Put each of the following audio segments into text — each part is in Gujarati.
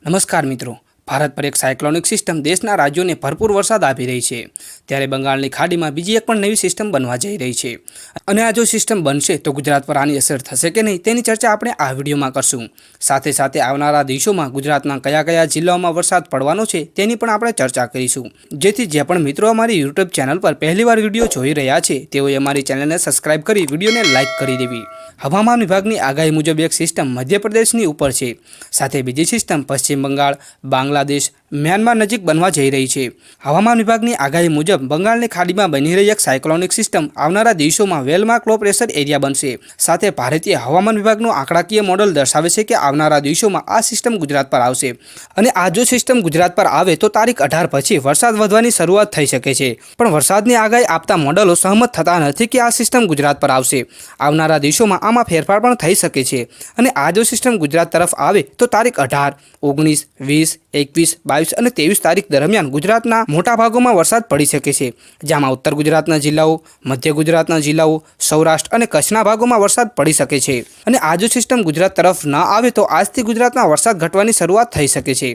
નમસ્કાર મિત્રો। ભારત પર એક સાયક્લોનિક સિસ્ટમ દેશના રાજ્યોને ભરપૂર વરસાદ આપી રહી છે, ત્યારે બંગાળની ખાડીમાં બીજી એક પણ નવી સિસ્ટમ બનવા જઈ રહી છે અને આ જો સિસ્ટમ બનશે તો ગુજરાત પર આની અસર થશે કે નહીં તેની ચર્ચા આપણે આ વિડીયોમાં કરશું। સાથે સાથે આવનારા દિવસોમાં ગુજરાતના કયા કયા જિલ્લાઓમાં વરસાદ પડવાનો છે તેની પણ આપણે ચર્ચા કરીશું, જેથી જે પણ મિત્રો અમારી યુટ્યુબ ચેનલ પર પહેલીવાર વિડીયો જોઈ રહ્યા છે તેઓએ અમારી ચેનલને સબસ્ક્રાઇબ કરી વિડીયોને લાઇક કરી દેવી। હવામાન વિભાગની આગાહી મુજબ એક સિસ્ટમ મધ્યપ્રદેશની ઉપર છે, સાથે બીજી સિસ્ટમ પશ્ચિમ બંગાળ, બાંગ્લાદેશ, म्यांमार नजीक बनवा जई रही है। हवामान विभाग की आगाही मुजब बंगाल की खाड़ी में बनी रही एक सायक्लोनिक सिस्टम आवनारा दिवसों में वेलमार्क लो प्रेशर एरिया बनशे। साथ भारतीय हवामान विभाग आंकड़ाकीय मॉडल दर्शावे छे कि आवनारा दिवसों में आ सिस्टम गुजरात पर आवशे अने आ जो सिस्टम गुजरात पर आवे तो तारीख 18 पछी वरसाद वधवानी शरूआत थई शके छे, पण वरसादनी आगाही आपता मॉडलो सहमत थता नथी कि आ सिस्टम गुजरात पर आवशे। आवनारा दिवसों में आमां फेरफार पण थई शके छे अने आ जो सिस्टम गुजरात तरफ आवे तो तारीख 18, 19, 20, 21, 22 અને 23 તારીખ દરમિયાન ગુજરાતના મોટા ભાગોમાં વરસાદ પડી શકે છે, જેમાં ઉત્તર ગુજરાતના જિલ્લાઓ, મધ્ય ગુજરાતના જિલ્લાઓ, સૌરાષ્ટ્ર અને કચ્છના ભાગોમાં વરસાદ પડી શકે છે। અને આ જો સિસ્ટમ ગુજરાત તરફ ન આવે તો આજથી ગુજરાતમાં વરસાદ ઘટવાની શરૂઆત થઈ શકે છે,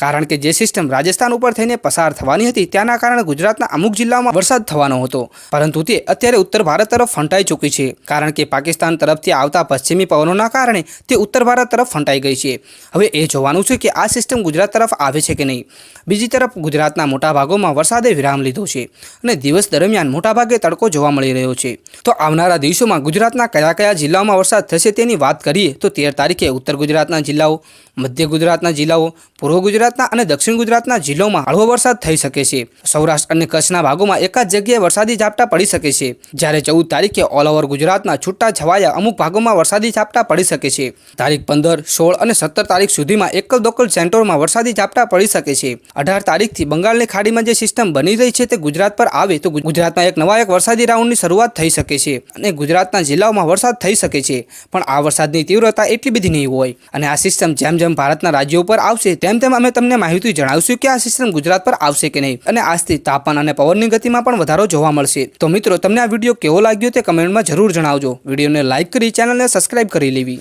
કારણ કે જે સિસ્ટમ રાજસ્થાન ઉપર થઈને પસાર થવાની હતી તેના કારણે ગુજરાતના અમુક જિલ્લાઓમાં વરસાદ થવાનો હતો, પરંતુ તે અત્યારે ઉત્તર ભારત તરફ ફંટાઈ ચૂકી છે, કારણ કે પાકિસ્તાન તરફથી આવતા પશ્ચિમી પવનોના કારણે તે ઉત્તર ભારત તરફ ફંટાઈ ગઈ છે। હવે એ જોવાનું છે કે આ સિસ્ટમ ગુજરાત તરફ આવે છે કે નહીં। બીજી તરફ ગુજરાતના મોટા ભાગોમાં વરસાદે વિરામ લીધો છે અને દિવસ દરમિયાન મોટાભાગે તડકો જોવા મળી રહ્યો છે। તો આવનારા દિવસોમાં ગુજરાતના કયા કયા જિલ્લાઓમાં વરસાદ થશે તેની વાત કરીએ તો 13 તારીખે ઉત્તર ગુજરાતના જિલ્લાઓ, મધ્ય ગુજરાતના જિલ્લાઓ, પૂર્વ ગુજરાતના અને દક્ષિણ ગુજરાતના જિલ્લાઓમાં હળવો વરસાદ થઈ શકે છે। સૌરાષ્ટ્ર અને કચ્છના ભાગોમાં એકાદ જગ્યાએ વરસાદી ઝાપટા પડી શકે છે, જ્યારે 14 તારીખે ઓલ ઓવર ગુજરાતના છૂટા છવાયા અમુક ભાગોમાં વરસાદી ઝાપટા પડી શકે છે। તારીખ 15, 16 અને 17 તારીખ સુધીમાં એકલ દોકલ સેન્ટરોમાં વરસાદી ઝાપટા પડી શકે છે। 18 તારીખથી બંગાળની ખાડીમાં જે સિસ્ટમ બની રહી છે તે ગુજરાત પર આવે તો ગુજરાતમાં એક નવા વરસાદી રાઉન્ડની શરૂઆત થઈ શકે છે અને ગુજરાતના જિલ્લાઓમાં વરસાદ થઈ શકે છે, પણ આ વરસાદની તીવ્રતા એટલી બધી નહીં હોય। અને આ સિસ્ટમ જેમ જેમ ભારતના રાજ્યો પર આવશે તેમ તેમ અમે તમને માહિતી જણાવશું કે આ સિસ્ટમ ગુજરાત પર આવશે કે નહીં, અને આજથી તાપમાન અને પવનની ગતિમાં પણ વધારો જોવા મળશે। તો મિત્રો, તમને આ વિડીયો કેવો લાગ્યો તે કમેન્ટમાં જરૂર જણાવજો। વિડીયોને લાઇક કરી ચેનલને સબસ્ક્રાઇબ કરી લેવી।